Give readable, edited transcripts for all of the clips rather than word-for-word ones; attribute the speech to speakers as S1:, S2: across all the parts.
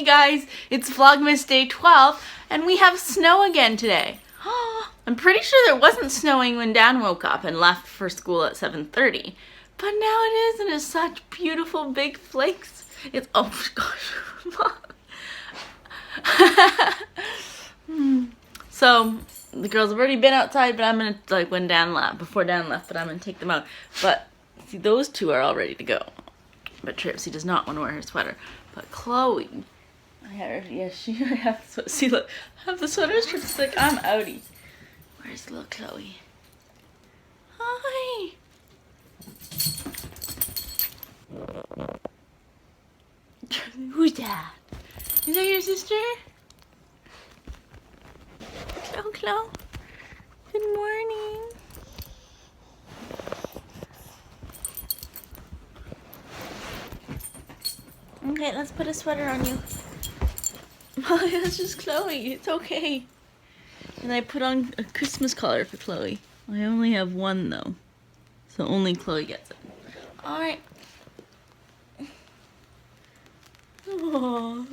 S1: Hey guys, it's Vlogmas day 12 and we have snow again today. I'm pretty sure there wasn't snowing when Dan woke up and left for school at 7:30. But now it is, and it's such beautiful big flakes. It's, oh gosh. So the girls have already been outside, but I'm gonna, like when Dan left, before Dan left, but I'm gonna take them out. But see, those two are all ready to go. But Tripsy does not want to wear her sweater. But Chloe, I have the, see look, I have the sweater. Tripsy's like, I'm outie. Where's little Chloe? Hi. Who's that? Is that your sister? Chloe. Good morning. Okay, let's put a sweater on you. Oh, that's just Chloe. It's okay. And I put on a Christmas collar for Chloe. I only have one though, so only Chloe gets it. All right. Oh,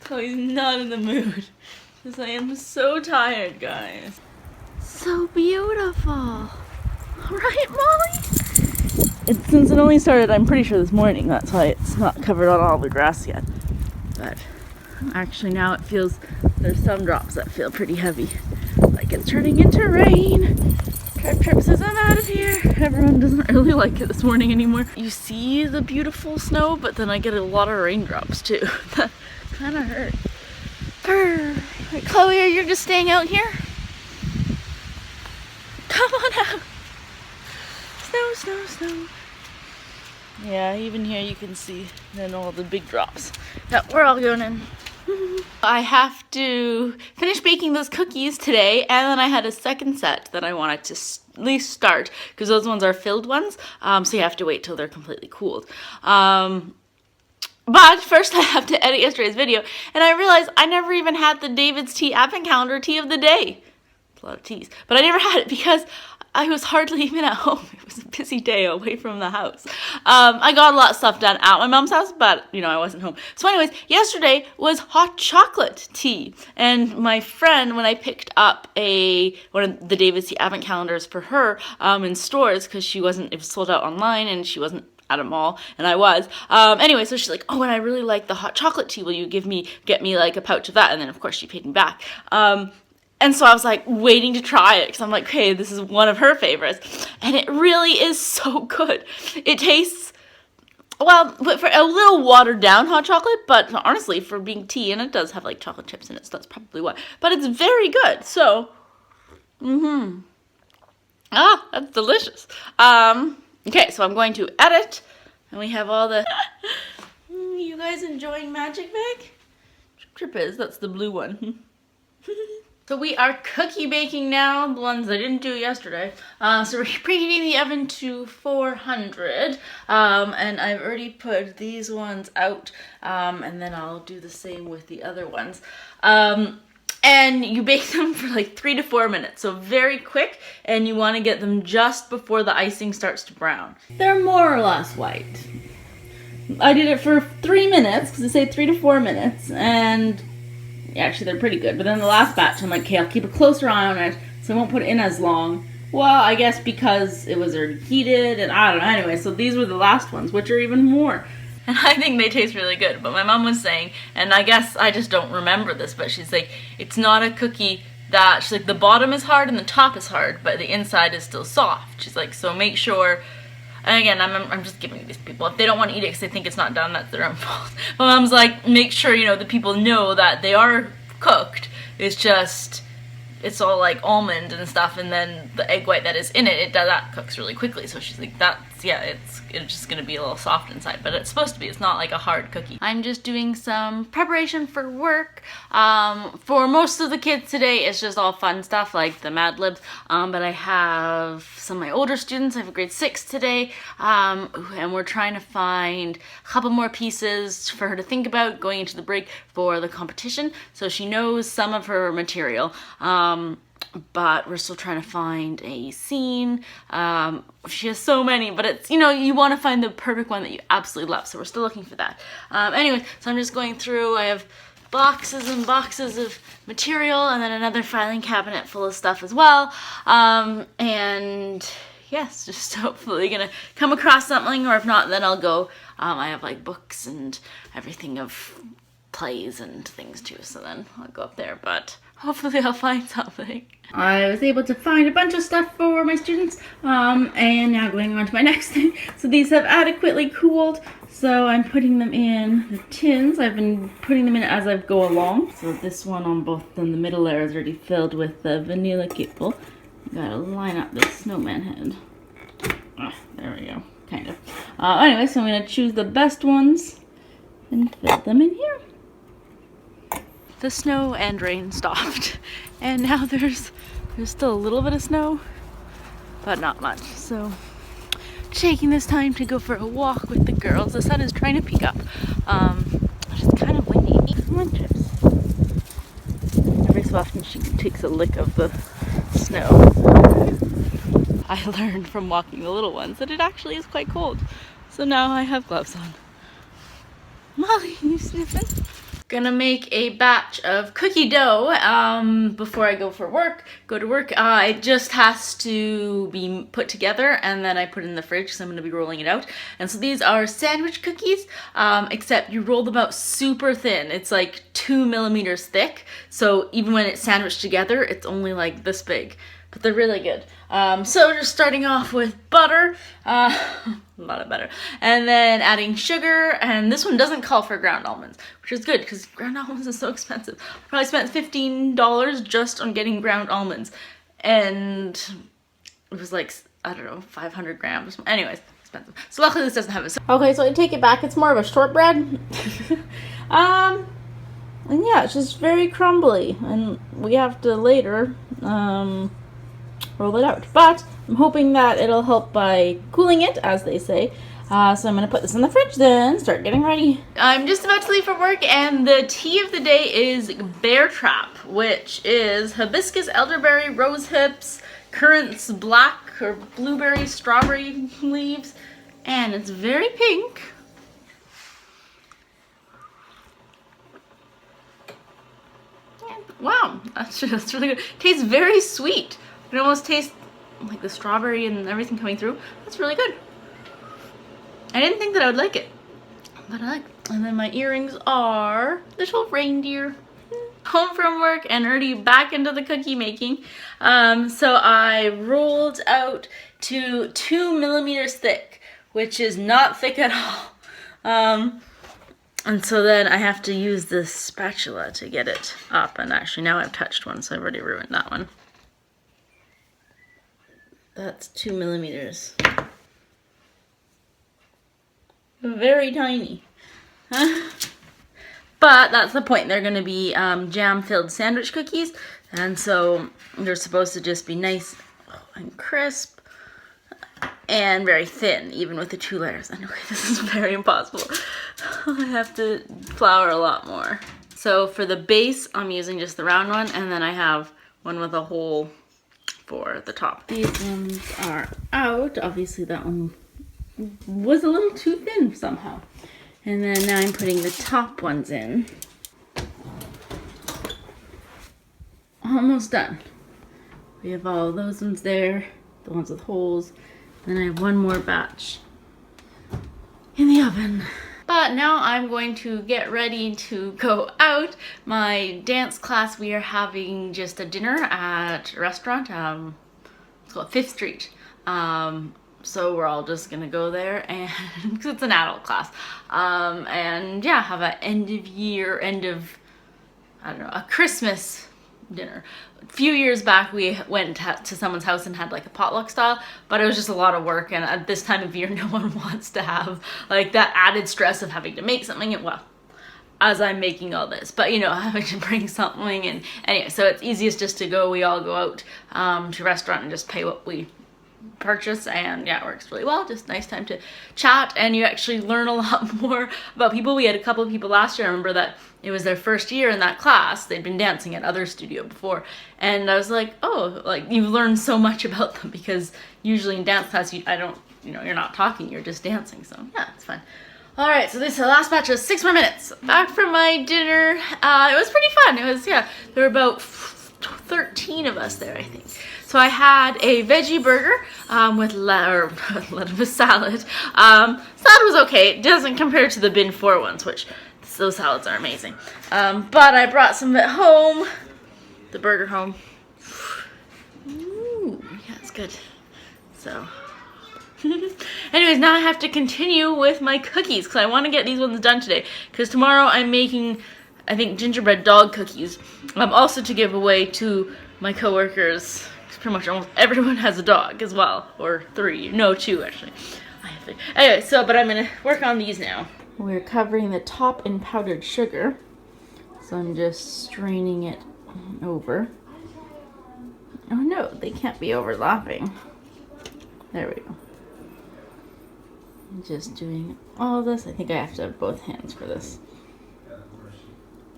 S1: Chloe's not in the mood because I am so tired, guys. So beautiful. All right, Molly? Since it only started, I'm pretty sure this morning, that's why it's not covered on all the grass yet. But actually now it feels, there's some drops that feel pretty heavy. Like it's turning into rain. Trip says I'm out of here. Everyone doesn't really like it this morning anymore. You see the beautiful snow, but then I get a lot of raindrops too. That kind of hurt. Right, Chloe, are you just staying out here? Come on out. Snow, snow, snow. Yeah, even here you can see then all the big drops. Yeah, we're all going in. I have to finish baking those cookies today, and then I had a second set that I wanted to at least start, because those ones are filled ones, so you have to wait till they're completely cooled. But first I have to edit yesterday's video, and I realized I never even had the David's Tea Advent Calendar tea of the day. It's a lot of teas, but I never had it because I was hardly even at home. It was a busy day away from the house. I got a lot of stuff done at my mom's house, but, you know, I wasn't home. So anyways, yesterday was hot chocolate tea. And my friend, when I picked up one of the David's Tea Advent Calendars for her in stores, because it was sold out online and she wasn't at a mall, and I was. Anyway, so she's like, oh, and I really like the hot chocolate tea. Will you get me like a pouch of that? And then, of course, she paid me back. And so I was like waiting to try it because I'm like, hey, this is one of her favorites. And it really is so good. It tastes, well, for a little watered down hot chocolate, but honestly, for being tea, and it does have like chocolate chips in it, so that's probably why. But it's very good. So, that's delicious. Okay, so I'm going to edit, and we have all the, you guys enjoying Magic Bag? Trip is, that's the blue one. So we are cookie baking now, the ones I didn't do yesterday. So we're preheating the oven to 400, and I've already put these ones out, and then I'll do the same with the other ones. And you bake them for like 3 to 4 minutes, so very quick, and you want to get them just before the icing starts to brown. They're more or less white. I did it for 3 minutes, because they say 3 to 4 minutes, and actually, they're pretty good. But then the last batch, I'm like, okay, I'll keep a closer eye on it, so I won't put it in as long. Well, I guess because it was already heated, and I don't know. Anyway, so these were the last ones, which are even more. And I think they taste really good. But my mom was saying, and I guess I just don't remember this, but she's like, it's not a cookie that, she's like, the bottom is hard and the top is hard, but the inside is still soft. She's like, so make sure. And again, I'm just giving these people, if they don't want to eat it because they think it's not done, that's their own fault. My mom's like, make sure, you know, the people know that they are cooked. It's just, it's all like almond and stuff, and then the egg white that is in it, that cooks really quickly. So she's like, that's, yeah, it's just gonna be a little soft inside, but it's supposed to be. It's not like a hard cookie. I'm just doing some preparation for work. For most of the kids today, it's just all fun stuff like the Mad Libs, but I have some of my older students. I have a grade 6 today, and we're trying to find a couple more pieces for her to think about going into the break for the competition, so she knows some of her material. but we're still trying to find a scene. She has so many, but it's, you know, you want to find the perfect one that you absolutely love, so we're still looking for that. Anyway, so I'm just going through. I have boxes and boxes of material, and then another filing cabinet full of stuff as well. And yes, just hopefully gonna come across something, or if not, then I'll go. I have like books and everything of plays and things too, so then I'll go up there, but hopefully I'll find something. I was able to find a bunch of stuff for my students, and now going on to my next thing. So these have adequately cooled, so I'm putting them in the tins. I've been putting them in as I go along. So this one on both in the middle there is already filled with the vanilla kipple. Gotta line up the snowman head. There we go, kind of. Anyway, so I'm gonna choose the best ones and fill them in here. The snow and rain stopped, and now there's still a little bit of snow, but not much. So taking this time to go for a walk with the girls. The sun is trying to peek up. It's kind of windy. Come on, Chips. Every so often she takes a lick of the snow. I learned from walking the little ones that it actually is quite cold, so now I have gloves on. Molly, you sniffing? Gonna make a batch of cookie dough before I go to work. It just has to be put together, and then I put it in the fridge because I'm gonna be rolling it out. And so these are sandwich cookies, except you roll them out super thin. It's like 2 millimeters thick, so even when it's sandwiched together, it's only like this big. But they're really good. So just starting off with butter, a lot of butter, and then adding sugar, and this one doesn't call for ground almonds, which is good because ground almonds is so expensive. I probably spent $15 just on getting ground almonds, and it was like, I don't know, 500 grams. Anyways, expensive. So luckily this doesn't have it. Okay, so I take it back. It's more of a shortbread. And yeah, it's just very crumbly, and we have to later roll it out. But I'm hoping that it'll help by cooling it, as they say. So I'm going to put this in the fridge then, start getting ready. I'm just about to leave for work, and the tea of the day is Bear Trap, which is hibiscus, elderberry, rose hips, currants, black or blueberry, strawberry leaves, and it's very pink. Wow, that's really good. Tastes very sweet. It almost tastes like the strawberry and everything coming through. That's really good. I didn't think that I would like it, but I like it. And then my earrings are little reindeer. Home from work and already back into the cookie making. So I rolled out to 2 millimeters thick, which is not thick at all. And so then I have to use this spatula to get it up. And actually now I've touched one, so I've already ruined that one. That's 2 millimeters. Very tiny. But that's the point. They're going to be jam-filled sandwich cookies. And so they're supposed to just be nice and crisp and very thin, even with the 2 layers. And okay, this is very impossible. I have to flour a lot more. So for the base, I'm using just the round one, and then I have one with a hole for the top. These ones are out. Obviously that one was a little too thin somehow. And then now I'm putting the top ones in. Almost done. We have all those ones there, the ones with holes. Then I have one more batch in the oven. But now I'm going to get ready to go out. My dance class, we are having just a dinner at a restaurant. It's called 5th Street. So we're all just gonna go there, and because it's an adult class, and yeah, have an a Christmas dinner. A few years back we went to someone's house and had like a potluck style, but it was just a lot of work, and at this time of year no one wants to have like that added stress of having to make something. And well, as I'm making all this, but you know, having to bring something, and anyway, so it's easiest just to go, we all go out to a restaurant and just pay what we purchase, and yeah, it works really well. Just nice time to chat, and you actually learn a lot more about people. We had a couple of people last year, I remember, that it was their first year in that class. They'd been dancing at other studio before, and I was like, oh, like you've learned so much about them, because usually in dance class you're not talking, you're just dancing. So yeah, it's fun. All right, so this is the last batch of 6 more minutes. Back from my dinner. It was pretty fun. It was, yeah, there were about 13 of us there, I think. So I had a veggie burger with lettuce salad. Salad was okay. It doesn't compare to the bin 4 ones, which those salads are amazing. But I brought some at home, the burger home. Ooh, yeah, it's good. So, anyways, now I have to continue with my cookies because I want to get these ones done today. Because tomorrow I'm making, I think, gingerbread dog cookies. Also to give away to my coworkers. Pretty much almost everyone has a dog as well, or 3, no 2 actually. I have 3. Anyway, but I'm gonna work on these now. We're covering the top in powdered sugar, so I'm just straining it over. Oh no, they can't be overlapping. There we go. I'm just doing all this. I think I have to have both hands for this.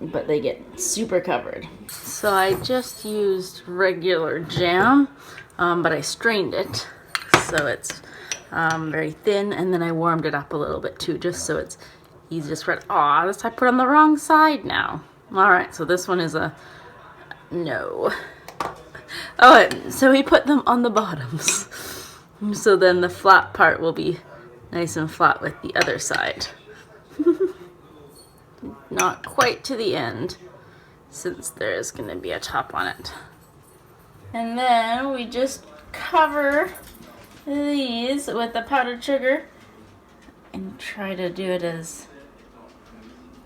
S1: But they get super covered. So I just used regular jam, but I strained it so it's very thin, and then I warmed it up a little bit too, just so it's easy to spread. Aw, this I put on the wrong side now. All right, so this one is a no. Oh, so we put them on the bottoms, so then the flat part will be nice and flat with the other side. Not quite to the end, since there is going to be a top on it. And then we just cover these with the powdered sugar and try to do it as,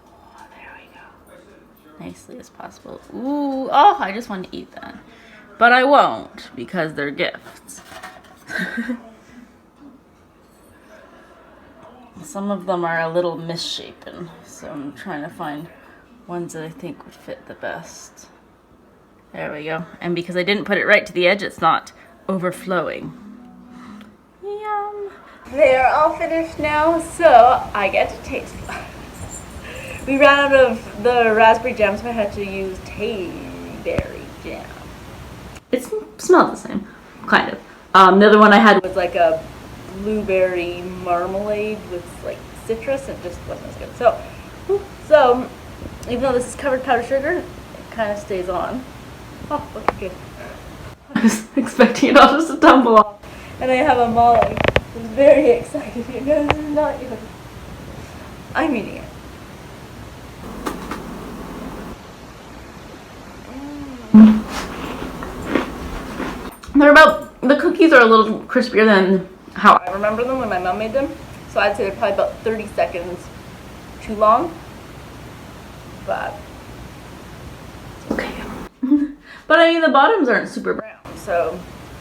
S1: oh, there we go, nicely as possible. Ooh, oh, I just want to eat that. But I won't, because they're gifts. Some of them are a little misshapen, so I'm trying to find ones that I think would fit the best. There we go. And because I didn't put it right to the edge, it's not overflowing. Yum! They are all finished now, so I get to taste them. We ran out of the raspberry jam, so I had to use berry jam. It smells the same, kind of. The other one I had was like a blueberry marmalade with like citrus, and it just wasn't as good. So even though this is covered powdered sugar, it kind of stays on. Oh, looks good. I was expecting it all just to tumble off. And I have a Molly who's very excited because it's not even. I'm eating it. The cookies are a little crispier than how I remember them when my mom made them. So I'd say they're probably about 30 seconds too long. But okay. But I mean, the bottoms aren't super brown, so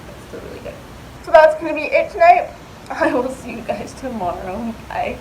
S1: it's still really good. So that's gonna be it tonight. I will see you guys tomorrow. Bye.